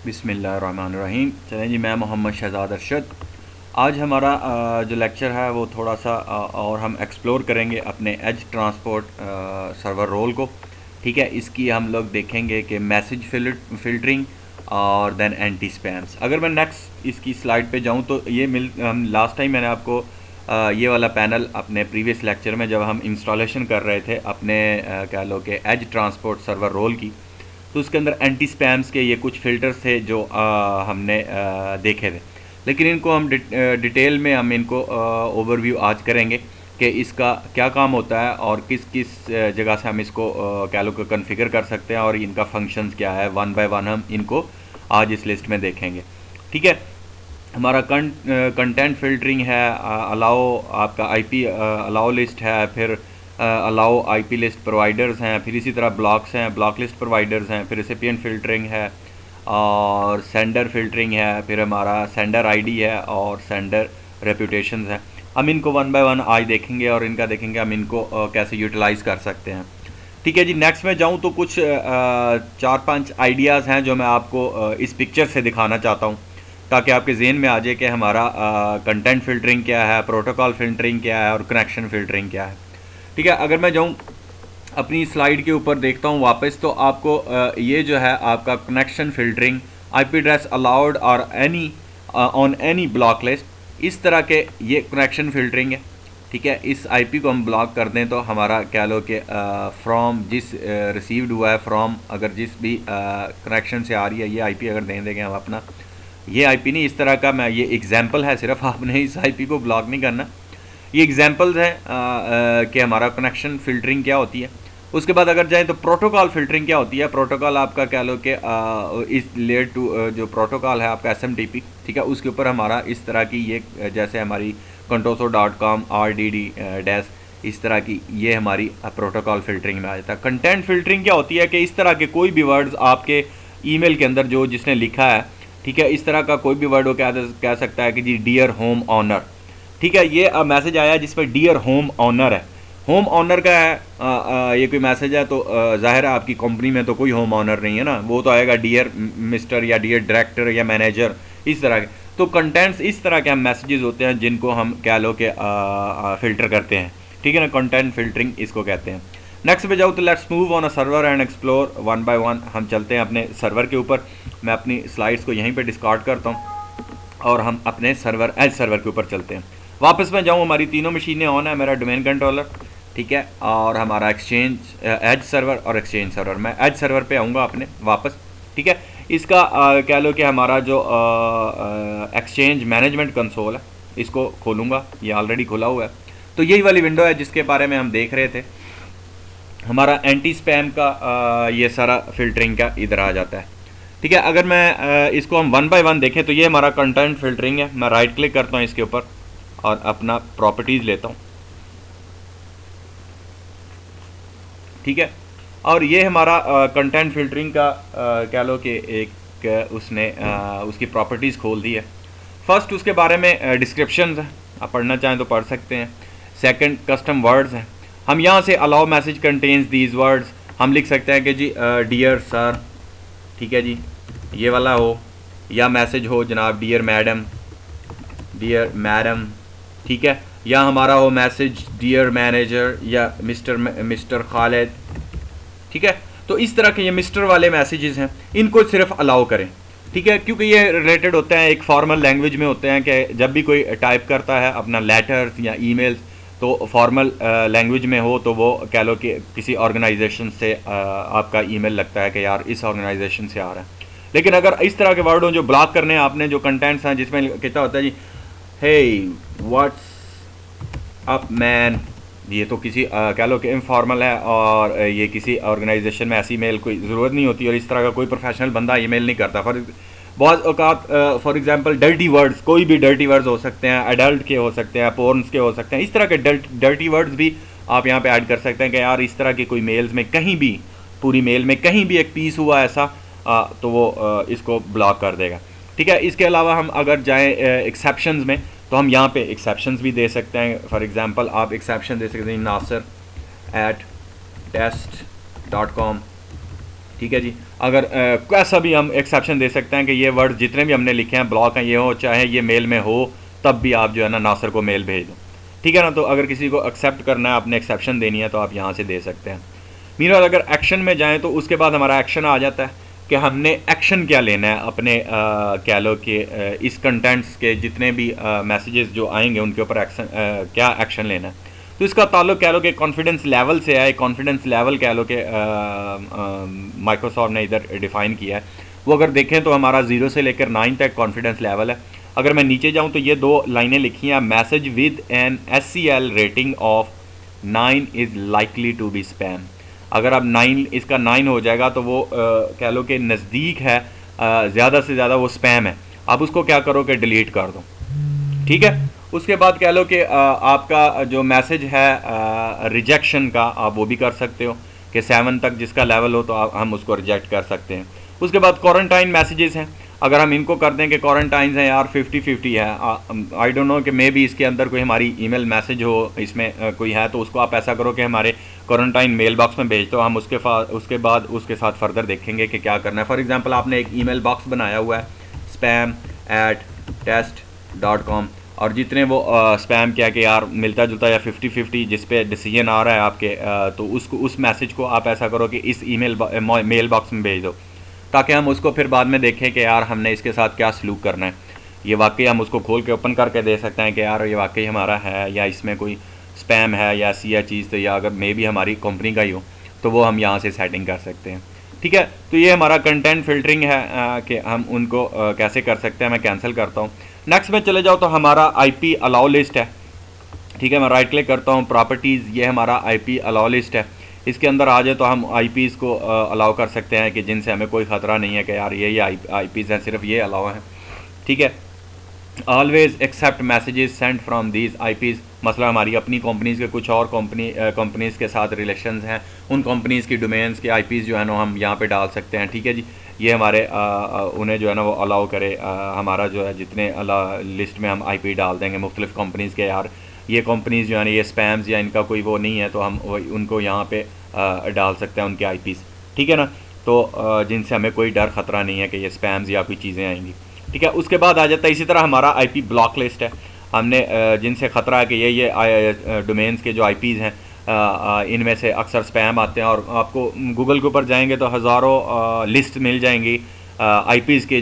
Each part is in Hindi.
बिस्मिल्लाहिर्रहमानिर्रहीम। चलें जी, मैं मोहम्मद शहजाद अरशद। आज हमारा जो लेक्चर है वो थोड़ा सा और हम एक्सप्लोर करेंगे अपने एज ट्रांसपोर्ट सर्वर रोल को। ठीक है, इसकी हम लोग देखेंगे कि मैसेज फ़िल्टरिंग और देन एंटी स्पैम्स। अगर मैं नेक्स्ट इसकी स्लाइड पे जाऊं तो ये हम लास्ट टाइम मैंने आपको ये वाला पैनल अपने प्रीवियस लेक्चर में जब हम इंस्टॉलेशन कर रहे थे अपने कह लो कि एज ट्रांसपोर्ट सर्वर रोल की, तो उसके अंदर एंटी स्पैम्स के ये कुछ फ़िल्टर्स थे जो हमने देखे थे। लेकिन इनको हम डिटेल में हम इनको ओवरव्यू आज करेंगे कि इसका क्या काम होता है और किस किस जगह से हम इसको कह लो कॉन्फ़िगर कर सकते हैं और इनका फंक्शंस क्या है। वन बाय वन हम इनको आज इस लिस्ट में देखेंगे। ठीक है, हमारा कंटेंट फ़िल्टरिंग है, अलाउ आपका आईपी अलाउ लिस्ट है, फिर अलाउ आईपी लिस्ट प्रोवाइडर्स हैं, फिर इसी तरह ब्लॉक्स हैं, ब्लॉक लिस्ट प्रोवाइडर्स हैं, फिर रेसिपिएंट फ़िल्टरिंग है और सेंडर फ़िल्टरिंग है, फिर हमारा सेंडर आईडी है और सेंडर रेपुटेशंस है। हम इनको वन बाय वन आज देखेंगे और इनका देखेंगे हम इनको कैसे यूटिलाइज़ कर सकते हैं। ठीक है जी, नेक्स्ट में जाऊँ तो कुछ 4-5 आइडियाज़ हैं जो मैं आपको इस पिक्चर से दिखाना चाहता हूँ ताकि आपके जहन में आ जाए कि हमारा कंटेंट फ़िल्टरिंग क्या है, प्रोटोकॉल फ़िल्टरिंग क्या है और कनेक्शन फ़िल्टरिंग क्या है। ठीक है, अगर मैं जाऊँ अपनी स्लाइड के ऊपर देखता हूँ वापस, तो आपको ये जो है आपका connection filtering, IP address allowed और any on any block list, इस तरह के ये कनेक्शन फ़िल्टरिंग है। ठीक है, इस आईपी को हम ब्लॉक कर दें तो हमारा कह लो कि फ्रॉम जिस रिसीव्ड हुआ है, फ्रॉम अगर जिस भी कनेक्शन से आ रही है ये आईपी अगर दे देंगे हम अपना, ये आईपी नहीं, इस तरह का मैं ये एग्जांपल है, सिर्फ आपने इस आईपी को ब्लॉक नहीं करना। ये एग्जांपल्स हैं कि हमारा कनेक्शन फ़िल्टरिंग क्या होती है। उसके बाद अगर जाएँ तो प्रोटोकॉल फ़िल्टरिंग क्या होती है। प्रोटोकॉल आपका कह लो कि इस लेयर टू जो प्रोटोकॉल है आपका SMTP, ठीक है, उसके ऊपर हमारा इस तरह की ये जैसे हमारी contoso.com RDD डैश, इस तरह की ये हमारी प्रोटोकॉल फ़िल्टरिंग में आ जाता है। कंटेंट फ़िल्टरिंग क्या होती है कि इस तरह के कोई भी वर्ड्स आपके ईमेल के अंदर जो जिसने लिखा है, ठीक है, इस तरह का कोई भी वर्ड वो कह सकता है कि जी डियर होम ऑनर। ठीक है, ये मैसेज आया जिसमें डियर होम ऑनर है, होम ऑनर का है ये कोई मैसेज है तो जाहिर है आपकी कंपनी में तो कोई होम ऑनर नहीं है ना, वो तो आएगा डियर मिस्टर या डियर डायरेक्टर या मैनेजर, इस तरह के। तो कंटेंट्स इस तरह के हम मैसेजेस होते हैं जिनको हम कह लो कि फ़िल्टर करते हैं। ठीक है ना, कंटेंट फ़िल्टरिंग इसको कहते हैं। नेक्स्ट पे जाओ तो let's move on a server and explore one by one. हम चलते हैं अपने सर्वर के ऊपर। मैं अपनी स्लाइड्स को यहीं पे डिस्कार्ड करता हूँ और हम अपने सर्वर एज सर्वर के ऊपर चलते हैं। वापस मैं जाऊँ, हमारी तीनों मशीनें ऑन है, मेरा डोमेन कंट्रोलर, ठीक है, और हमारा एक्सचेंज एज सर्वर और एक्सचेंज सर्वर। मैं एज सर्वर पे आऊँगा अपने वापस। ठीक है, इसका कह लो कि हमारा जो एक्सचेंज मैनेजमेंट कंसोल है इसको खोलूँगा, ये ऑलरेडी खुला हुआ है। तो यही वाली विंडो है जिसके बारे में हम देख रहे थे। हमारा एंटी स्पैम का ये सारा फ़िल्टरिंग का इधर आ जाता है। ठीक है, अगर मैं इसको हम वन बाय वन देखें तो ये हमारा कंटेंट फ़िल्टरिंग है। मैं राइट क्लिक करता हूँ इसके ऊपर और अपना प्रॉपर्टीज़ लेता हूँ। ठीक है, और ये हमारा कंटेंट फ़िल्टरिंग का कह लो कि एक उसने उसकी प्रॉपर्टीज़ खोल दी है। फर्स्ट उसके बारे में डिस्क्रिप्शन है, आप पढ़ना चाहें तो पढ़ सकते हैं। सेकंड कस्टम वर्ड्स हैं, हम यहाँ से allow message contains these words हम लिख सकते हैं कि जी डियर सर, ठीक है जी, ये वाला हो, या मैसेज हो जनाब डियर मैडम, ठीक है, या हमारा हो मैसेज डियर मैनेजर या मिस्टर खालिद। ठीक है, तो इस तरह के ये मिस्टर वाले मैसेजेस हैं, इनको सिर्फ अलाउ करें। ठीक है, क्योंकि ये रिलेटेड होते हैं एक फॉर्मल लैंग्वेज में होते हैं कि जब भी कोई टाइप करता है अपना लेटर्स या ईमेल्स तो फॉर्मल लैंग्वेज में हो तो वो कह लो कि किसी ऑर्गेनाइजेशन से आपका ईमेल लगता है कि यार इस ऑर्गेनाइजेशन से आ रहा है। लेकिन अगर इस तरह के वर्ड हो जो ब्लॉक करने हैं आपने, जो कंटेंट्स हैं जिसमें कहता होता है जी हे व्हाट्स अप मैन, ये तो किसी कह लो कि इनफॉर्मल है और ये किसी ऑर्गेनाइजेशन में ऐसी मेल कोई ज़रूरत नहीं होती और इस तरह का कोई प्रोफेशनल बंदा ईमेल नहीं करता। बहुत औकात फॉर एग्जांपल डर्टी वर्ड्स, कोई भी डर्टी वर्ड्स हो सकते हैं, एडल्ट के हो सकते हैं, पोर्न्स के हो सकते हैं, इस तरह के डर्टी वर्ड्स भी आप यहाँ पे ऐड कर सकते हैं कि यार इस तरह के कोई मेल्स में कहीं भी, पूरी मेल में कहीं भी एक पीस हुआ ऐसा तो वो इसको ब्लॉक कर देगा। ठीक है, इसके अलावा हम अगर जाएँ एक्सेप्शंस में तो हम यहाँ पे एक्सेप्शंस भी दे सकते हैं। फॉर एग्जांपल आप एक्सेप्शन दे सकते हैं naser@test.com, ठीक है जी, अगर कैसा भी हम एक्सेप्शन दे सकते हैं कि ये वर्ड जितने भी हमने लिखे हैं ब्लॉक हैं, ये हो चाहे ये मेल में हो, तब भी आप जो है ना नासिर को मेल भेज दो, ठीक है ना। तो अगर किसी को एक्सेप्ट करना है, अपने एक्सेप्शन देनी है, तो आप यहाँ से दे सकते हैं। मीनवाइल अगर एक्शन में जाएँ तो उसके बाद हमारा एक्शन आ जाता है कि हमने एक्शन क्या लेना है अपने कह लो कि इस कंटेंट्स के जितने भी मैसेजेस जो आएंगे उनके ऊपर एक्शन क्या एक्शन लेना है। तो इसका ताल्लुक कह लो कि कॉन्फिडेंस लेवल से है। कॉन्फिडेंस लेवल कह लो कि माइक्रोसॉफ्ट ने इधर डिफ़ाइन किया है। वो अगर देखें तो हमारा 0 से लेकर 9 तक कॉन्फिडेंस लेवल है। अगर मैं नीचे जाऊं तो ये 2 लाइनें लिखी हैं, message with an SCL rating of 9 is likely to be spam. अगर अब 9 इसका 9 हो जाएगा तो वो कह लो कि नज़दीक है, ज़्यादा से ज़्यादा वो स्पैम है। आप उसको क्या करो कि डिलीट कर दो, ठीक है। उसके बाद कह लो कि आपका जो मैसेज है रिजेक्शन का, आप वो भी कर सकते हो कि 7 तक जिसका लेवल हो तो हम उसको रिजेक्ट कर सकते हैं। उसके बाद क्वारंटाइन मैसेजेस हैं, अगर हम इनको कर दें कि क्वारंटाइन हैं यार 50-50 है, आई डोंट नो कि मे भी इसके अंदर कोई हमारी ईमेल मैसेज हो इसमें कोई है, तो उसको आप ऐसा करो कि हमारे क्वारंटाइन मेल बॉक्स में भेज दो। हम उसके बाद उसके साथ फर्दर देखेंगे कि क्या करना है। फॉर एग्जांपल आपने एक ईमेल बॉक्स बनाया हुआ है spam@test.com, और जितने वो स्पैम क्या कि यार मिलता जुलता या 50-50 जिस पे डिसीजन आ रहा है आपके, तो उसको उस मैसेज को आप ऐसा करो कि इस मेल बॉक्स में भेज दो, ताकि हम उसको फिर बाद में देखें कि यार हमने इसके साथ क्या सलूक करना है। ये वाकई हम उसको खोल के ओपन करके दे सकते हैं कि यार ये वाकई हमारा है या इसमें कोई स्पैम है या ऐसी या चीज़, तो या अगर मे भी हमारी कंपनी का ही हो तो वो हम यहाँ से सेटिंग कर सकते हैं, ठीक है। तो ये हमारा कंटेंट फिल्टरिंग है कि हम उनको कैसे कर सकते हैं। मैं कैंसिल करता हूँ। नेक्स्ट में चले जाओ तो हमारा IP अलाउ लिस्ट है, ठीक है। मैं राइट क्लिक करता हूँ, प्रॉपर्टीज़, ये हमारा IP अलाउ लिस्ट है। इसके अंदर आ जाए तो हम IPs को अलाउ कर सकते हैं कि जिनसे हमें कोई ख़तरा नहीं है कि यार ये IPs हैं, सिर्फ ये अलाउ हैं, ठीक है। Always accept messages send from these IPs, मसला हमारी अपनी कंपनीज़ के कुछ और कंपनीज़ के साथ रिलेशंस हैं, उन कंपनीज़ की डोमेन्स के IPs जो है ना हम यहाँ पे डाल सकते हैं, ठीक है जी। ये हमारे उन्हें जो है ना वो अलाउ करे, हमारा जो है जितने लिस्ट में हम IP डाल देंगे मुख्तलिफ़ कंपनीज़ के, यार ये कंपनीज़ जो है ना ये स्पैम्स या इनका कोई वो नहीं है, तो हम उनको यहाँ पे डाल सकते हैं उनके IPs, ठीक है ना। तो जिनसे हमें कोई डर ख़तरा नहीं है कि ये स्पैम्स या कोई चीज़ें आएंगी, ठीक है। उसके बाद आ जाता है इसी तरह हमारा IP ब्लॉक लिस्ट है। हमने जिनसे ख़तरा है कि ये डोमेन्स के जो IPs हैं इनमें से अक्सर स्पैम आते हैं, और आपको गूगल के ऊपर जाएंगे तो हज़ारों लिस्ट मिल जाएंगी IPs के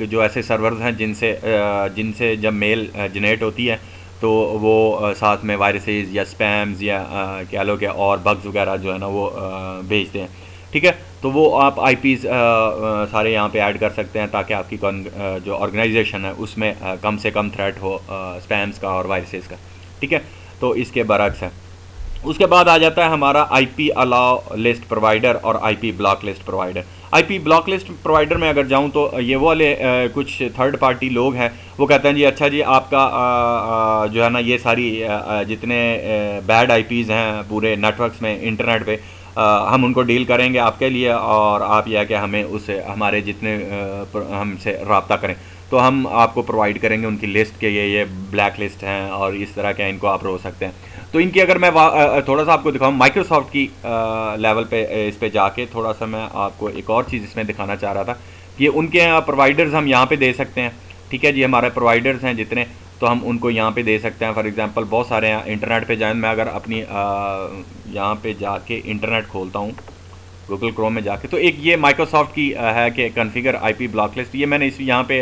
जो ऐसे सर्वर्स हैं जिनसे जब मेल जनरेट होती है तो वो साथ में वायरसेस या स्पैम्स या कह लो कि और बग्स वगैरह जो है ना वो भेजते हैं, ठीक है। तो वो आप IPs सारे यहाँ पे ऐड कर सकते हैं ताकि आपकी जो ऑर्गेनाइजेशन है उसमें कम से कम थ्रेट हो स्पैम्स का और वायरसेस का, ठीक है। तो इसके बरक्स है। उसके बाद आ जाता है हमारा IP अलाउ लिस्ट प्रोवाइडर और IP block list provider. IP block list provider में अगर जाऊं तो ये वो वाले कुछ थर्ड पार्टी लोग हैं, वो कहते हैं जी अच्छा जी आपका जो है ना ये सारी जितने बैड IPs हैं पूरे नेटवर्क्स में इंटरनेट पे, हम उनको डील करेंगे आपके लिए, और आप यह कि हमें उससे हमारे जितने हमसे रब्ता करें तो हम आपको प्रोवाइड करेंगे उनकी लिस्ट के ये ब्लैक लिस्ट हैं और इस तरह के इनको आप रो सकते हैं। तो इनकी अगर मैं थोड़ा सा आपको दिखाऊं माइक्रोसॉफ्ट की लेवल पे, इस पे जाके थोड़ा सा मैं आपको एक और चीज़ इसमें दिखाना चाह रहा था कि उनके प्रोवाइडर्स हम यहाँ पे दे सकते हैं, ठीक है जी। हमारे प्रोवाइडर्स हैं जितने, तो हम उनको यहाँ पे दे सकते हैं। फॉर एग्जांपल बहुत सारे हैं, इंटरनेट पे जाए, मैं अगर अपनी यहाँ पे जाके इंटरनेट खोलता हूँ गूगल क्रोम में जाके, तो एक ये माइक्रोसॉफ्ट की है कि कॉन्फ़िगर IP ब्लॉक लिस्ट, ये मैंने इस यहाँ पे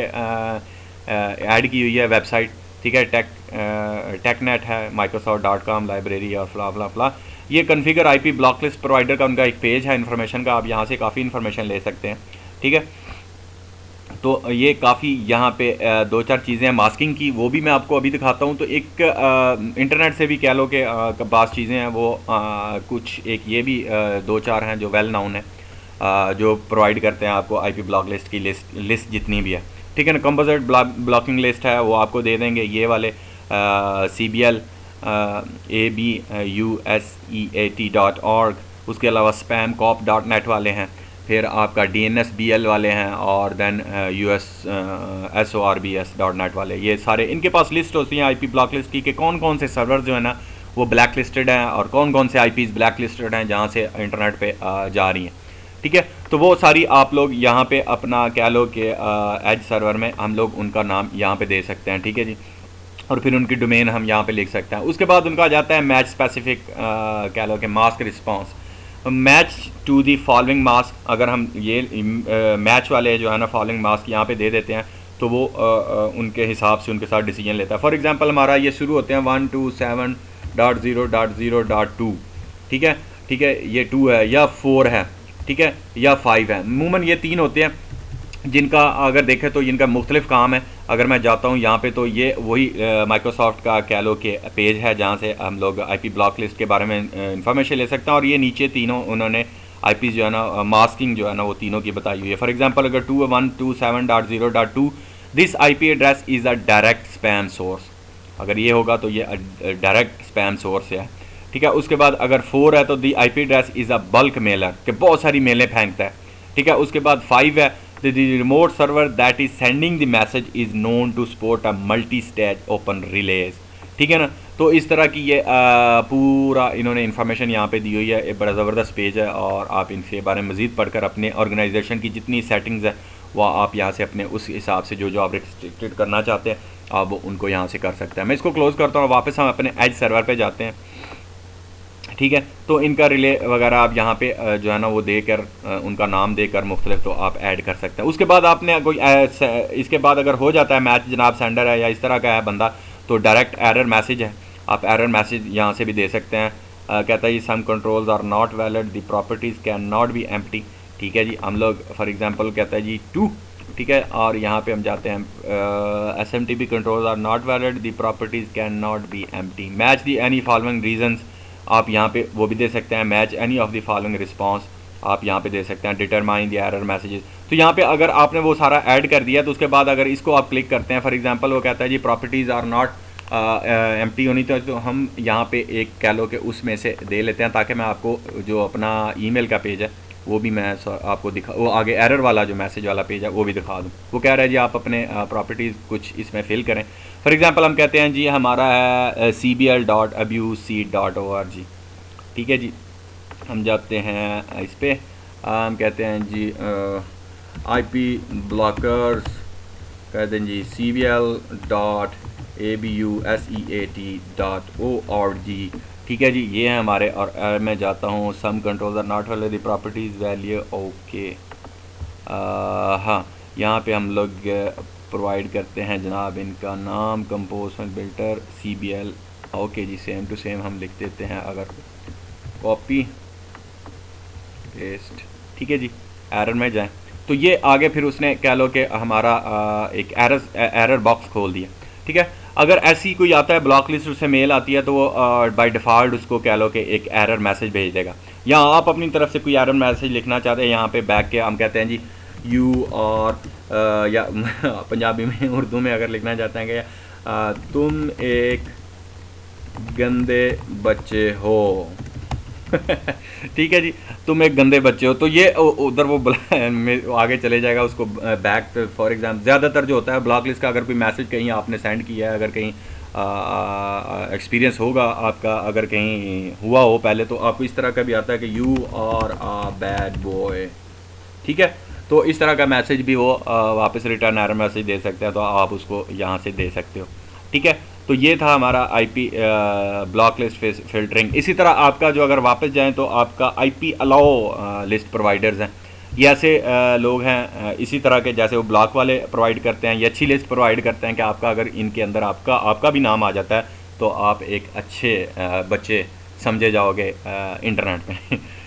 ऐड की हुई है वेबसाइट, ठीक है। टेकनेट है, microsoft.com लाइब्रेरी और फ्ला फ्ला फ्ला। ये configure IP block list provider का उनका एक पेज है इन्फॉर्मेशन का, आप यहाँ से काफ़ी इन्फॉर्मेशन ले सकते हैं, ठीक है। तो ये काफ़ी यहाँ पे 2-4 चीज़ें हैं मास्किंग की, वो भी मैं आपको अभी दिखाता हूँ। तो एक इंटरनेट से भी कह लो कि बास चीज़ें हैं वो कुछ एक ये भी 2-4 हैं जो वेल नाउन है, जो प्रोवाइड करते हैं आपको IP ब्लॉक लिस्ट की लिस्ट जितनी भी है, ठीक है ना। कंपोजिट ब्लॉकिंग लिस्ट है वो आपको दे देंगे ये वाले CBL ABUSEAT.org, उसके अलावा spamcop.net वाले हैं, फिर आपका DNSBL वाले हैं, और देन SORBS.net वाले। ये सारे इनके पास लिस्ट होती है IP ब्लॉक लिस्ट की कि कौन कौन से सर्वर जो है ना वो ब्लैक लिस्टेड हैं और कौन कौन से IPs ब्लैक लिस्टेड हैं जहाँ से इंटरनेट पे जा रही हैं, ठीक है। तो वो सारी आप लोग यहाँ पे अपना कह लो कि एज सर्वर में हम लोग उनका नाम यहाँ पे दे सकते हैं, ठीक है जी। और फिर उनकी डोमेन हम यहाँ पे लिख सकते हैं। उसके बाद उनका आ जाता है मैच स्पेसिफिक कह लो कि mask response, match to the following mask. अगर हम ये मैच वाले जो है ना फॉलोइंग मास्क यहाँ पे दे देते हैं तो वो उनके हिसाब से उनके साथ डिसीजन लेता है। फॉर एग्जांपल हमारा ये शुरू होते हैं 127.0.0.2, ठीक है, ठीक है, ये 2 है या 4 है, ठीक है, या 5 है। अमूमन ये 3 होते हैं जिनका अगर देखें तो इनका मुख्तलिफ काम है। अगर मैं जाता हूँ यहाँ पे तो ये वही माइक्रोसॉफ्ट का कह लो कि पेज है जहाँ से हम लोग आईपी ब्लॉक लिस्ट के बारे में इंफॉर्मेशन ले सकते हैं। और ये नीचे तीनों उन्होंने आईपी जो है ना मास्किंग जो है ना वो तीनों की बताई हुई है। फॉर एग्जांपल अगर 2127.0.2 this IP address is a direct spam source, अगर ये होगा तो ये डायरेक्ट स्पैम सोर्स है, ठीक है। उसके बाद अगर 4 है तो the IP address is a bulk mailer, कि बहुत सारी मेलें फेंकता है, ठीक है। उसके बाद 5 है the remote server that is sending the message is known to support a multi-stage open relays, ठीक है ना। तो इस तरह की ये पूरा इन्होंने इन्फॉर्मेशन यहाँ पे दी हुई है। एक बड़ा ज़बरदस्त पेज है और आप इनके बारे में मज़ीद पढ़कर अपने ऑर्गेनाइजेशन की जितनी सेटिंग्स है वह आप यहाँ से अपने उस हिसाब से जो आप रिस्ट्रिक्टेड करना चाहते हैं आप उनको यहाँ से कर सकते हैं। मैं इसको क्लोज़ करता हूँ, वापस हम अपने एज सर्वर पर जाते हैं, ठीक है। तो इनका रिले वगैरह आप यहाँ पे जो है ना वो देकर उनका नाम देकर मुख्तलिफ तो आप ऐड कर सकते हैं। उसके बाद आपने कोई इसके बाद अगर हो जाता है मैच जनाब सेंडर है या इस तरह का है बंदा तो डायरेक्ट एरर मैसेज है, आप एरर मैसेज यहाँ से भी दे सकते हैं। कहता है जी some controls are not valid, the properties can not be empty, ठीक है जी। हम लोग फॉर एग्जांपल कहता है जी 2, ठीक है, और यहाँ पे हम जाते हैं SMTP controls are not valid, the properties can not be empty, match the any following reasons आप यहाँ पे वो भी दे सकते हैं। Match any of the following response आप यहाँ पे दे सकते हैं। डिटरमाइन द एरर मैसेजेस, तो यहाँ पे अगर आपने वो सारा ऐड कर दिया तो उसके बाद अगर इसको आप क्लिक करते हैं, फॉर एग्जांपल वो कहता है जी प्रॉपर्टीज़ आर नॉट एम्प्टी होनी, तो हम यहाँ पे एक कह लो कि उसमें से दे लेते हैं ताकि मैं आपको जो अपना ईमेल का पेज है वो भी मैं आपको दिखा, वो आगे एरर वाला जो मैसेज वाला पेज है वो भी दिखा दूँ। वो कह रहा है जी आप अपने प्रॉपर्टीज़ कुछ इसमें फिल करें। फॉर एग्जांपल हम कहते हैं जी हमारा है cbl.abusc.org, ठीक है जी। हम जाते हैं इस पर, हम कहते हैं जी IP ब्लॉकर्स, कहते हैं जी cbl.abusc.org, ठीक है जी। ये है हमारे, और मैं जाता हूँ some controls are not valid the properties value, okay. हाँ, यहाँ पे हम लोग प्रोवाइड करते हैं जनाब इनका नाम कंपोजमेंट बिल्टर CBL, ओके जी। सेम टू सेम हम लिख देते हैं, अगर कॉपी पेस्ट, ठीक है जी। एरर में जाएं तो ये आगे फिर उसने कह लो कि हमारा एक एरर बॉक्स खोल दिया, ठीक है। अगर ऐसी कोई आता है ब्लॉक लिस्ट से मेल आती है तो वो बाय डिफ़ॉल्ट उसको कह लो कि एक एरर मैसेज भेज देगा। या आप अपनी तरफ से कोई एरर मैसेज लिखना चाहते हैं, यहाँ पे बैक के हम कहते हैं जी यू, और या पंजाबी में उर्दू में अगर लिखना चाहते हैं कि तुम एक गंदे बच्चे हो ठीक है जी, तुम एक गंदे बच्चे हो, तो ये उधर वो आगे चले जाएगा उसको बैक। फॉर एग्जाम्पल ज़्यादातर जो होता है ब्लॉक लिस्ट का, अगर कोई मैसेज कहीं आपने सेंड किया है, अगर कहीं एक्सपीरियंस होगा आपका, अगर कहीं हुआ हो पहले, तो आपको इस तरह का भी आता है कि you are a bad boy, ठीक है। तो इस तरह का मैसेज भी वो वापस रिटर्न एरर मैसेज दे सकते हैं, तो आप उसको यहाँ से दे सकते हो, ठीक है। तो ये था हमारा IP ब्लॉक लिस्ट फिल्टरिंग। इसी तरह आपका जो अगर वापस जाएं तो आपका IP अलाउ लिस्ट प्रोवाइडर्स हैं, ये ऐसे लोग हैं इसी तरह के जैसे वो ब्लॉक वाले प्रोवाइड करते हैं, ये अच्छी लिस्ट प्रोवाइड करते हैं कि आपका अगर इनके अंदर आपका भी नाम आ जाता है तो आप एक अच्छे बच्चे समझे जाओगे इंटरनेट में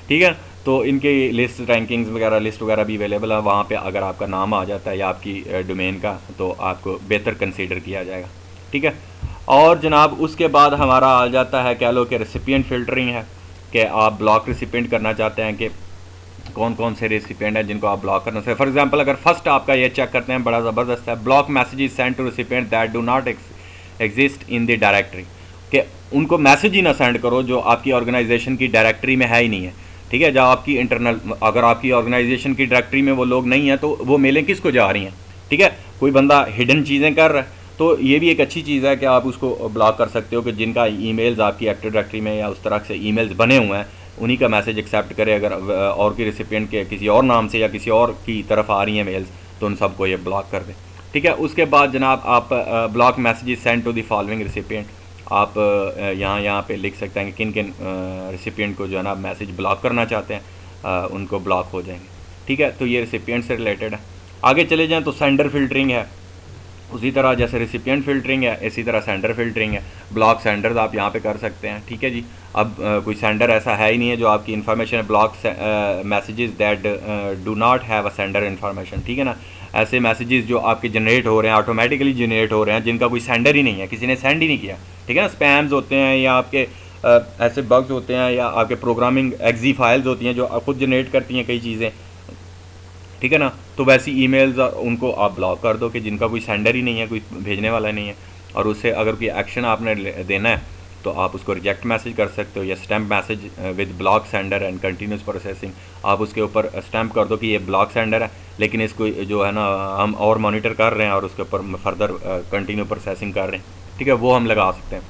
ठीक है। तो इनके लिस्ट रैंकिंग्स वगैरह लिस्ट वगैरह भी अवेलेबल है, वहाँ पे अगर आपका नाम आ जाता है या आपकी डोमेन का तो आपको बेहतर कंसीडर किया जाएगा, ठीक है। और जनाब उसके बाद हमारा आ जाता है कह लो कि रेसिपिएंट फ़िल्टरिंग है, कि आप ब्लॉक रेसिपिएंट करना चाहते हैं कि कौन कौन से रेसिपिएंट हैं जिनको आप ब्लॉक करना चाहिए। फॉर एग्जांपल अगर फर्स्ट आपका ये चेक करते हैं, बड़ा ज़बरदस्त है, block messages send to recipient that do not exist in the directory, कि उनको मैसेज ही ना सेंड करो जो आपकी ऑर्गेनाइजेशन की डायरेक्टरी में है ही नहीं है, ठीक है। जब आपकी इंटरनल, अगर आपकी ऑर्गेनाइजेशन की डायरेक्टरी में वो लोग नहीं हैं तो वो मेलें किसको जा रही हैं, ठीक है। कोई बंदा हिडन चीज़ें कर रहा है तो ये भी एक अच्छी चीज़ है कि आप उसको ब्लॉक कर सकते हो कि जिनका ईमेल्स आपकी एक्टिव डायरेक्टरी में या उस तरह से ईमेल्स बने हुए हैं उन्हीं का मैसेज एक्सेप्ट करे। अगर और की रिसिपिएंट के किसी और नाम से या किसी और की तरफ आ रही हैं मेल्स तो उन सबको ये ब्लॉक कर दें। ठीक है, उसके बाद जनाब आप block messages send to the following recipient, आप यहाँ पे लिख सकते हैं कि किन किन रिसिपिएंट को जो है ना मैसेज ब्लॉक करना चाहते हैं उनको ब्लॉक हो जाएंगे। ठीक है, तो ये रिसिपिएंट से रिलेटेड है। आगे चले जाएँ तो सेंडर फिल्टरिंग है, उसी तरह जैसे रिसिपिएंट फिल्टरिंग है इसी तरह सेंडर फिल्टरिंग है। ब्लॉक सेंडर्स आप यहाँ पे कर सकते हैं। ठीक है जी, अब कोई सेंडर ऐसा है ही नहीं है जो आपकी information block messages that do not have a sender information. ठीक है ना, ऐसे मैसेजेस जो आपके जनरेट हो रहे हैं, ऑटोमेटिकली जनरेट हो रहे हैं, जिनका कोई सेंडर ही नहीं है, किसी ने सेंड ही नहीं किया। ठीक है ना, स्पैम्स होते हैं या आपके ऐसे बग्स होते हैं या आपके प्रोग्रामिंग एक्जी फाइल्स होती हैं जो खुद जनरेट करती हैं कई चीज़ें। ठीक है ना, तो वैसी ईमेल्स उनको आप ब्लॉक कर दो कि जिनका कोई सेंडर ही नहीं है, कोई भेजने वाला नहीं है, और उससे अगर कोई एक्शन आपने देना है तो आप उसको रिजेक्ट मैसेज कर सकते हो या stamp message with block sender and continuous processing. आप उसके ऊपर स्टैम्प कर दो कि ये ब्लॉक सेंडर है, लेकिन इसको जो है ना हम और मॉनिटर कर रहे हैं और उसके ऊपर फर्दर कंटिन्यू प्रोसेसिंग कर रहे हैं। ठीक है, वो हम लगा सकते हैं।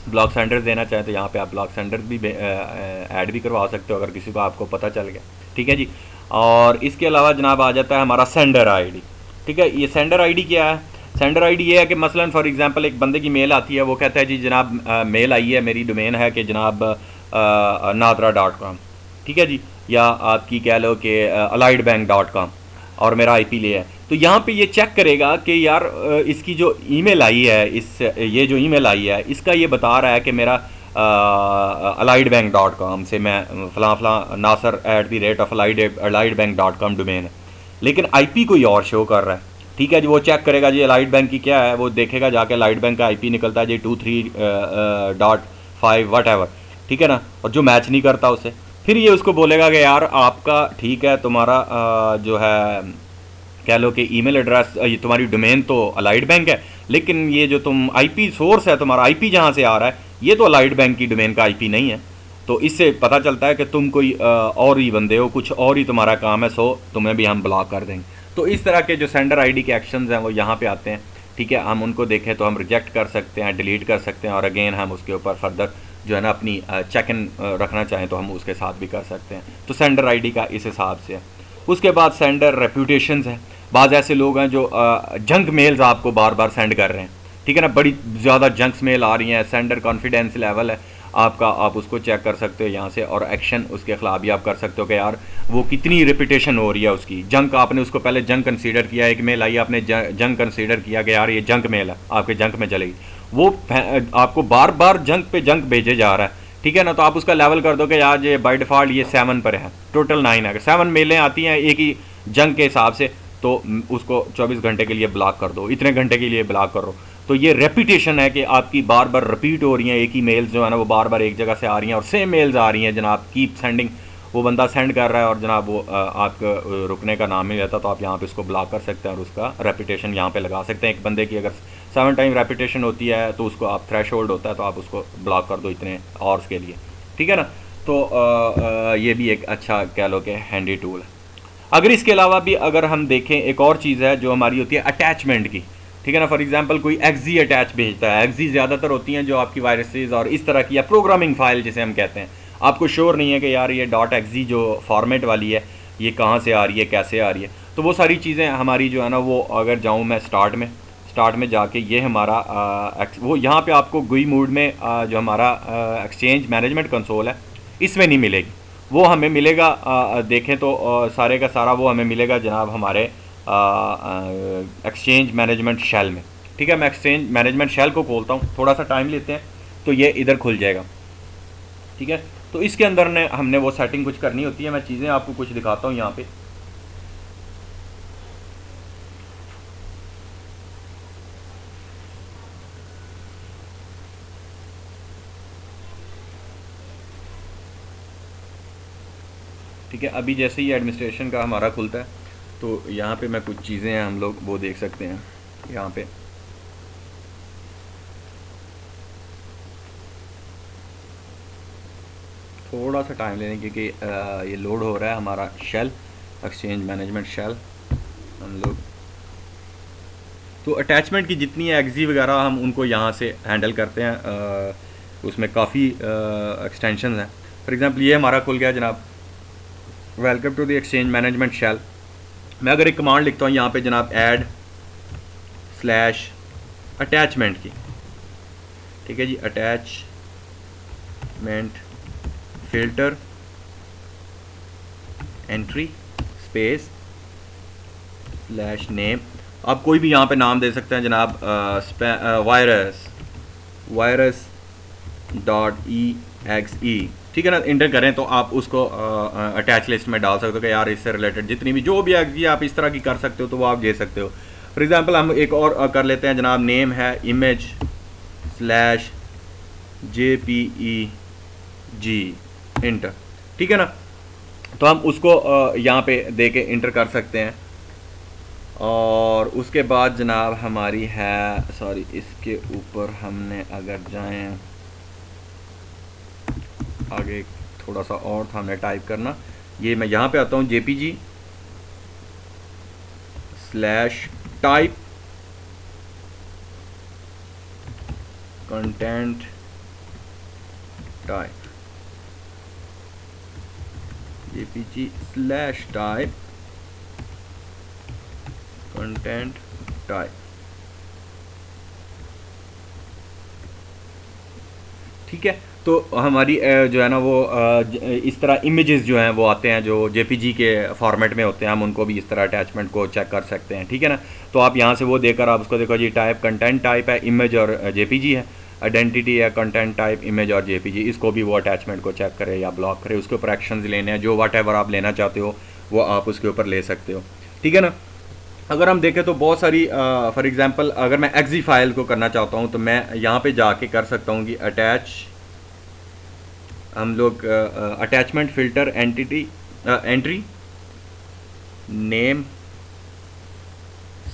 ब्लॉक सेंडर देना चाहें तो यहाँ पे आप ब्लॉक सेंडर भी ऐड भी करवा सकते हो अगर किसी को आपको पता चल गया। ठीक है जी, और इसके अलावा जनाब आ जाता है हमारा सेंडर आईडी। ठीक है, ये सेंडर आईडी क्या है? सेंडर आईडी ये है कि मसलन फॉर एग्जांपल एक बंदे की मेल आती है, वो कहता है जी जनाब मेल आई है, मेरी डोमेन है कि जनाब nadra.com। ठीक है जी, या आपकी कह लो कि alliedbank.com और मेरा आईपी ले है, तो यहाँ पे ये चेक करेगा कि यार इसकी जो ईमेल आई है, ये जो ईमेल आई है इसका ये बता रहा है कि मेरा alliedbank.com से मैं फ़लाँ nasar@alliedbank.com डोमेन है, लेकिन आईपी कोई और शो कर रहा है। ठीक है जी, वो चेक करेगा जी अलाइड बैंक की क्या है, वो देखेगा जाके अलाइड बैंक का आईपी निकलता है जी 23.5 वट एवर। ठीक है ना, और जो मैच नहीं करता उसे फिर ये उसको बोलेगा कि यार आपका ठीक है, तुम्हारा जो है कह लो कि ईमेल एड्रेस, ये तुम्हारी डोमेन तो अलाइड बैंक है, लेकिन ये जो तुम आईपी सोर्स है, तुम्हारा आईपी जहाँ से आ रहा है ये तो अलाइड बैंक की डोमेन का आईपी नहीं है। तो इससे पता चलता है कि तुम कोई और ही बंदे हो, कुछ और ही तुम्हारा काम है, सो तुम्हें भी हम ब्लॉक कर देंगे। तो इस तरह के जो सेंडर आईडी के एक्शंस हैं वो यहाँ पे आते हैं। ठीक है, हम उनको देखें तो हम रिजेक्ट कर सकते हैं, डिलीट कर सकते हैं, और अगेन हम उसके ऊपर फर्दर जो है ना अपनी चेक इन रखना चाहें तो हम उसके साथ भी कर सकते हैं। तो सेंडर आईडी का इस हिसाब से है। उसके बाद सेंडर रेपूटेशंस है। बाज़ ऐसे लोग हैं जो जंक मेल्स आपको बार बार सेंड कर रहे हैं। ठीक है ना, बड़ी ज़्यादा जंक्स मेल आ रही हैं, सेंडर कॉन्फिडेंस लेवल है आपका, आप उसको चेक कर सकते हो यहाँ से, और एक्शन उसके खिलाफ भी आप कर सकते हो कि यार वो कितनी रेपुटेशन हो रही है उसकी। जंक आपने उसको पहले जंक कंसीडर किया, एक मेल आई आपने जंक कंसीडर किया कि यार ये जंक मेल है, आपके जंक में चलेगी, वो आपको बार बार जंक पे जंक भेजे जा रहा है। ठीक है ना, तो आप उसका लेवल कर दो कि यार ये बाय डिफ़ॉल्ट ये 7 पर है, टोटल 9 है। अगर 7 मेलें आती हैं एक ही जंक के हिसाब से तो उसको 24 घंटे के लिए ब्लॉक कर दो, इतने घंटे के लिए ब्लॉक करो। तो ये रेपुटेशन है कि आपकी बार बार रिपीट हो रही हैं, एक ही मेल्स जो है ना वो बार बार एक जगह से आ रही हैं और सेम मेल्स आ रही हैं जनाब, कीप सेंडिंग। वो बंदा सेंड कर रहा है और जनाब वो आपका रुकने का नाम नहीं लेता, तो आप यहाँ पे उसको ब्लॉक कर सकते हैं और उसका रेपुटेशन यहाँ पे लगा सकते हैं। एक बंदे की अगर 7 टाइम रेपुटेशन होती है तो उसको आप थ्रेश होल्ड होता है तो आप उसको ब्लॉक कर दो इतने आवर्स के लिए। ठीक है ना, तो ये भी एक अच्छा कह लो कि हैंडी टूल है। अगर इसके अलावा भी अगर हम देखें, एक और चीज़ है जो हमारी होती है अटैचमेंट की। ठीक है ना, फॉर एग्जांपल कोई एक्जी अटैच भेजता है, एक्जी ज़्यादातर होती हैं जो आपकी वायरसेस और इस तरह की, या प्रोग्रामिंग फाइल जिसे हम कहते हैं, आपको श्योर नहीं है कि यार ये .exe जो फॉर्मेट वाली है ये कहाँ से आ रही है, कैसे आ रही है। तो वो सारी चीज़ें हमारी जो है ना, वो अगर जाऊँ मैं स्टार्ट में जाके ये हमारा वो यहाँ पे आपको गुई मोड में जो हमारा एक्सचेंज मैनेजमेंट कंसोल है इसमें नहीं मिलेगी, वो हमें मिलेगा देखें तो सारे का सारा वो हमें मिलेगा जनाब हमारे एक्सचेंज मैनेजमेंट शेल में। ठीक है, मैं एक्सचेंज मैनेजमेंट शेल को खोलता हूँ, थोड़ा सा टाइम लेते हैं तो ये इधर खुल जाएगा। ठीक है, तो इसके अंदर ने हमने वो सेटिंग कुछ करनी होती है, मैं चीज़ें आपको कुछ दिखाता हूँ यहाँ पे। ठीक है, अभी जैसे ही एडमिनिस्ट्रेशन का हमारा खुलता है तो यहाँ पे मैं कुछ चीज़ें हैं हम लोग वो देख सकते हैं। यहाँ पे थोड़ा सा टाइम लेने क्योंकि ये लोड हो रहा है हमारा शेल, एक्सचेंज मैनेजमेंट शेल। हम लोग तो अटैचमेंट की जितनी एक्जी वगैरह हम उनको यहाँ से हैंडल करते हैं। उसमें काफ़ी एक्सटेंशन हैं। फॉर एग्जांपल ये हमारा खुल गया जनाब, welcome to the exchange management shell. मैं अगर एक कमांड लिखता हूँ यहाँ पे जनाब ऐड स्लैश अटैचमेंट की, ठीक है जी, attachment filter entry space slash name, आप कोई भी यहाँ पे नाम दे सकते हैं जनाब, वायरस .exe, ठीक है ना। इंटर करें तो आप उसको अटैच लिस्ट में डाल सकते हो कि यार इससे रिलेटेड जितनी भी जो भी एक्जी आप इस तरह की कर सकते हो तो वो आप दे सकते हो। फॉर एग्जांपल हम एक और कर लेते हैं जनाब, नेम है इमेज स्लैश JPEG इंटर, ठीक है ना। तो हम उसको यहाँ पे दे के इंटर कर सकते हैं। और उसके बाद जनाब हमारी है, सॉरी इसके ऊपर हमने अगर जाएं आगे थोड़ा सा और था हमने टाइप करना, ये मैं यहाँ पे आता हूँ JPG slash type content type, JPG slash type content type, ठीक है। तो हमारी जो है ना वो इस तरह इमेजेस जो हैं वो आते हैं जो JPG के फॉर्मेट में होते हैं, हम उनको भी इस तरह अटैचमेंट को चेक कर सकते हैं, ठीक है ना। तो आप यहाँ से वो देकर आप उसको देखो जी, टाइप कंटेंट टाइप है, इमेज और JPG है, आइडेंटिटी है कंटेंट टाइप इमेज और JPG, इसको भी वो अटैचमेंट को चेक करे या ब्लॉक करे, उसके ऊपर एक्शंस लेने हैं, जो वट एवर आप लेना चाहते हो वो आप उसके ऊपर ले सकते हो, ठीक है ना। अगर हम देखें तो बहुत सारी, फॉर एग्जांपल अगर मैं एक्जी फाइल को करना चाहता हूँ तो मैं यहाँ पे जाके कर सकता हूँ कि अटैच, हम लोग attachment filter entity entry name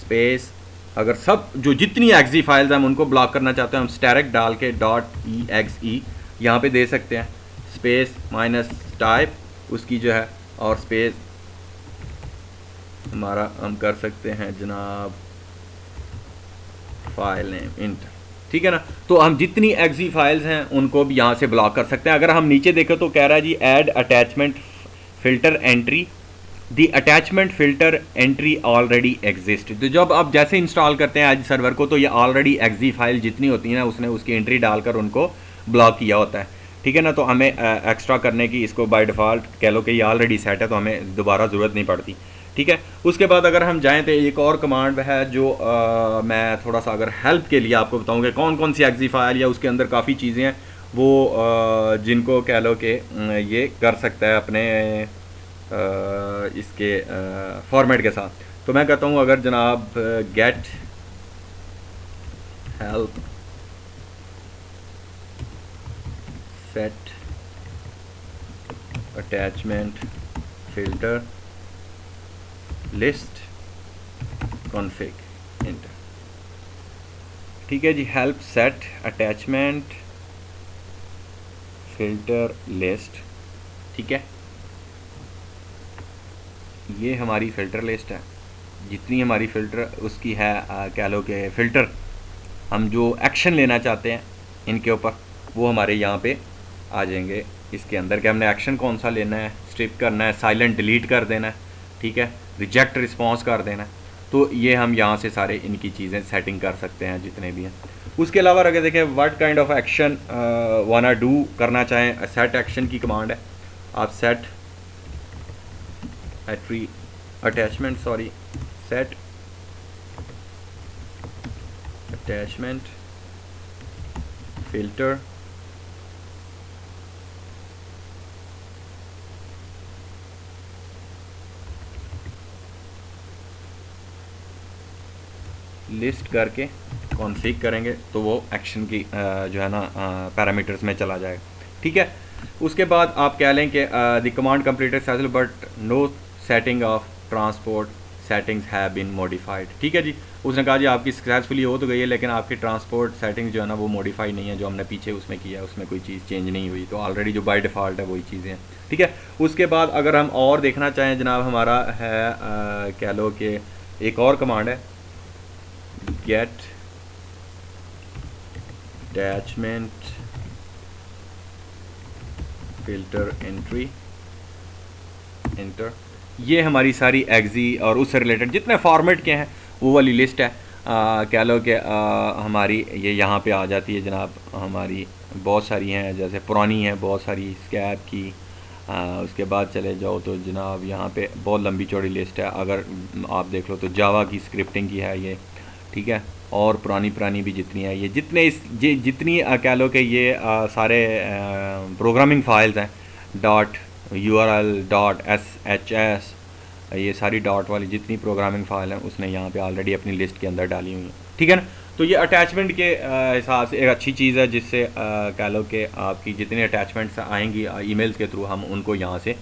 space, अगर सब जो जितनी एक्जी फाइल्स हम उनको ब्लॉक करना चाहते हैं हम स्टैरिक डाल के .exe यहाँ पे दे सकते हैं, स्पेस माइनस टाइप उसकी जो है, और स्पेस हमारा हम कर सकते हैं जनाब फाइल नेम इंटर, ठीक है ना। तो हम जितनी एक्जी फाइल्स हैं उनको भी यहाँ से ब्लॉक कर सकते हैं। अगर हम नीचे देखें तो कह रहा है जी add attachment filter entry, the attachment filter entry already exist. तो जब आप जैसे इंस्टॉल करते हैं एज सर्वर को तो ये ऑलरेडी एक्जी फाइल जितनी होती है ना उसने उसकी एंट्री डालकर उनको ब्लॉक किया होता है, ठीक है ना। तो हमें एक्स्ट्रा करने की, इसको बाय डिफ़ॉल्ट कह लो कि ये ऑलरेडी सेट है तो हमें दोबारा ज़रूरत नहीं पड़ती, ठीक है। उसके बाद अगर हम जाएं तो एक और कमांड है जो मैं थोड़ा सा अगर हेल्प के लिए आपको बताऊंगा कौन कौन सी एक्जी फाइल या उसके अंदर काफ़ी चीज़ें हैं वो जिनको कह लो कि ये कर सकता है अपने इसके फॉर्मेट के साथ। तो मैं कहता हूँ अगर जनाब get help set attachment filter list config enter, ठीक है जी। Help set attachment filter list, ठीक है, ये हमारी फ़िल्टर लिस्ट है, जितनी हमारी फ़िल्टर उसकी है कह लो कि फ़िल्टर हम जो एक्शन लेना चाहते हैं इनके ऊपर वो हमारे यहाँ पे आ जाएंगे इसके अंदर कि हमने एक्शन कौन सा लेना है, स्ट्रिप करना है, साइलेंट डिलीट कर देना है, ठीक है, रिजेक्ट रिस्पॉन्स कर देना है। तो ये हम यहाँ से सारे इनकी चीज़ें सेटिंग कर सकते हैं जितने भी हैं। उसके अलावा अगर देखें व्हाट काइंड ऑफ एक्शन वाना डू करना चाहें, सेट एक्शन की कमांड है, आप set attachment set attachment filter list करके कॉन्फ़िग करेंगे तो वो एक्शन की जो है ना पैरामीटर्स में चला जाएगा, ठीक है। उसके बाद आप कह लें कि the command completed successful but no setting of transport settings have been modified, ठीक है जी। उसने कहा जी आपकी सक्सेसफुली हो तो गई है लेकिन आपकी ट्रांसपोर्ट सेटिंग्स जो है ना वो मॉडिफाई नहीं है, जो हमने पीछे उसमें किया है उसमें कोई चीज़ चेंज नहीं हुई, तो ऑलरेडी जो बाय डिफ़ॉल्ट है वही चीज़ें हैं, ठीक है। उसके बाद अगर हम और देखना चाहें जनाब हमारा है कह लो कि एक और कमांड है get attachment filter entry inter, ये हमारी सारी एग्जी और उससे रिलेटेड जितने फॉर्मेट के हैं वो वाली लिस्ट है। कह लो कि हमारी ये यहाँ पे आ जाती है जनाब। हमारी बहुत सारी हैं, जैसे पुरानी हैं बहुत सारी स्कैप की। उसके बाद चले जाओ तो जनाब यहाँ पे बहुत लंबी चौड़ी लिस्ट है। अगर आप देख लो तो जावा की स्क्रिप्टिंग की है ये, ठीक है। और पुरानी भी जितनी है, ये जितने ये जितनी कह लो कि ये सारे प्रोग्रामिंग फाइल्स हैं, डॉट URL डॉट SHS, ये सारी डॉट वाली जितनी प्रोग्रामिंग फाइल हैं उसने यहाँ पे ऑलरेडी अपनी लिस्ट के अंदर डाली हुई है, ठीक है ना। तो ये अटैचमेंट के हिसाब से एक अच्छी चीज़ है, जिससे कह लो कि आपकी जितनी अटैचमेंट्स आएंगी ईमेल्स के थ्रू हम उनको यहाँ से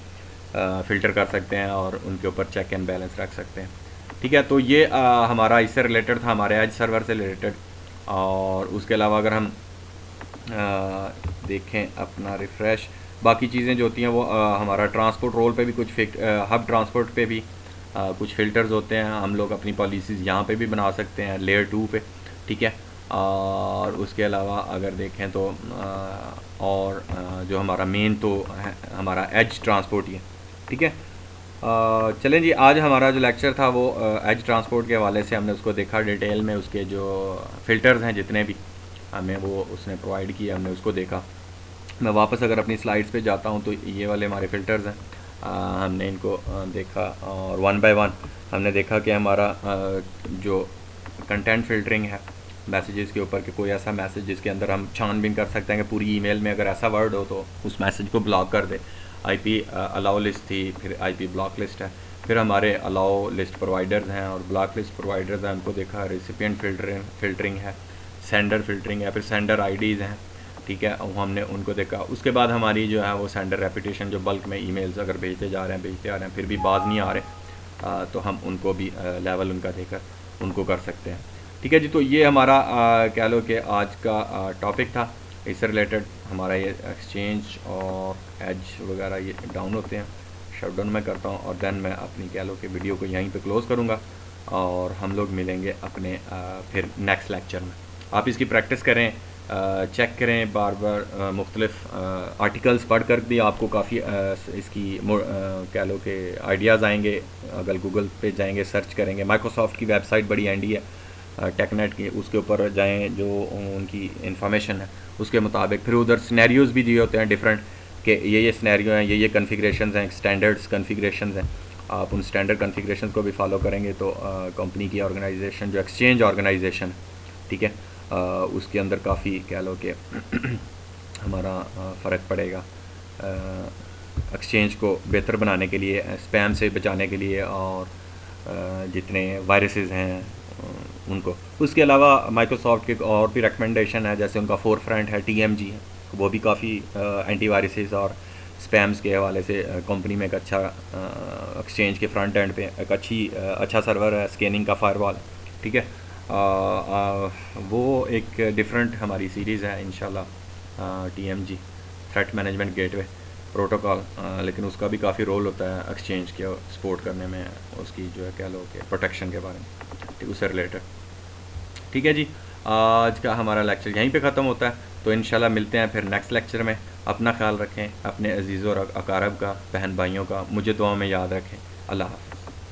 फ़िल्टर कर सकते हैं और उनके ऊपर चेक एंड बैलेंस रख सकते हैं, ठीक है। तो ये हमारा इससे रिलेटेड था, हमारे एज सर्वर से रिलेटेड। और उसके अलावा अगर हम देखें अपना रिफ़्रेश, बाकी चीज़ें जो होती हैं वो हमारा ट्रांसपोर्ट रोल पे भी कुछ हब ट्रांसपोर्ट पे भी कुछ फ़िल्टर्स होते हैं। हम लोग अपनी पॉलिसीज़ यहाँ पे भी बना सकते हैं लेयर 2 पे, ठीक है। और उसके अलावा अगर देखें तो और जो हमारा मेन तो है हमारा एज ट्रांसपोर्ट ही है, ठीक है। चलें जी, आज हमारा जो लेक्चर था वो एज ट्रांसपोर्ट के हवाले से हमने उसको देखा डिटेल में। उसके जो फ़िल्टर्स हैं जितने भी हमें वो उसने प्रोवाइड किए, हमने उसको देखा। मैं वापस अगर अपनी स्लाइड्स पे जाता हूँ तो ये वाले हमारे फ़िल्टर्स हैं, हमने इनको देखा और वन बाय वन हमने देखा कि हमारा जो कंटेंट फ़िल्टरिंग है मैसेजेस के ऊपर, कि कोई ऐसा मैसेज जिसके अंदर हम छानबीन कर सकते हैं कि पूरी ईमेल में अगर ऐसा वर्ड हो तो उस मैसेज को ब्लॉक कर दे। IP अलाउ लिस्ट थी, फिर IP ब्लॉक लिस्ट है, फिर हमारे अलाउ लिस्ट प्रोवाइडर्स हैं और ब्लॉक लिस्ट प्रोवाइडर्स हैं, उनको देखा। रेसिपिएंट फ़िल्टरिंग है, सेंडर फ़िल्टरिंग है, फिर सेंडर IDs हैं, ठीक है, वो हमने उनको देखा। उसके बाद हमारी जो है वो सेंडर रेपिटेशन, जो बल्क में ईमेल्स अगर भेजते आ रहे हैं फिर भी बाज नहीं आ रहे, तो हम उनको भी लेवल उनका देकर उनको कर सकते हैं, ठीक है जी। तो ये हमारा कह लो कि आज का टॉपिक था। इससे रिलेटेड हमारा ये एक्सचेंज और एज वगैरह ये डाउन होते हैं, शट डाउन मैं करता हूँ और देन मैं अपनी कह लो कि वीडियो को यहीं पे क्लोज़ करूँगा और हम लोग मिलेंगे अपने फिर नेक्स्ट लेक्चर में। आप इसकी प्रैक्टिस करें, चेक करें बार बार, मुख्तलिफ आर्टिकल्स पढ़ कर भी आपको काफ़ी इसकी कह लो कि आइडियाज़ आएंगे। अगर गूगल पे जाएंगे, सर्च करेंगे, माइक्रोसॉफ्ट की वेबसाइट बड़ी हैंडी है टेकनेट की, उसके ऊपर जाएं, जो उनकी इन्फॉर्मेशन है उसके मुताबिक फिर उधर सिनेरियोज़ भी दिए होते हैं डिफरेंट, कि ये सिनेरियो हैं, ये कन्फिग्रेशंस हैं, स्टैंडर्ड्स कन्फिग्रेशंस हैं। आप उन स्टैंडर्ड कन्फिग्रेशंस को भी फॉलो करेंगे तो कंपनी की ऑर्गेनाइजेशन, जो एक्सचेंज ऑर्गेनाइजेशन, ठीक है, उसके अंदर काफ़ी कह लो कि हमारा फ़र्क पड़ेगा एक्सचेंज को बेहतर बनाने के लिए, स्पैम से बचाने के लिए और जितने वायरसेस हैं उनको। उसके अलावा माइक्रोसॉफ्ट के और भी रिकमेंडेशन है, जैसे उनका फोरफ्रंट है, TMG है, वो भी काफ़ी एंटीवायरसेस और स्पैम्स के हवाले से कंपनी में एक अच्छा एक्सचेंज के फ्रंट एंड पे एक अच्छा सर्वर है, स्कैनिंग का फायरवॉल, ठीक है। वो एक डिफरेंट हमारी सीरीज़ है इंशाल्लाह, TMG threat management gateway protocol, लेकिन उसका भी काफ़ी रोल होता है एक्सचेंज के सपोर्ट करने में, उसकी जो है कह लो कि प्रोटेक्शन के बारे में, ठीक, उससे रिलेटेड, ठीक है जी। आज का हमारा लेक्चर यहीं पे ख़त्म होता है, तो इंशाल्लाह मिलते हैं फिर नेक्स्ट लेक्चर में। अपना ख्याल रखें, अपने अजीज़ों और अकारब का, बहन भाइयों का मुझे दुआ में याद रखें। अल्लाह हाफ़िज़।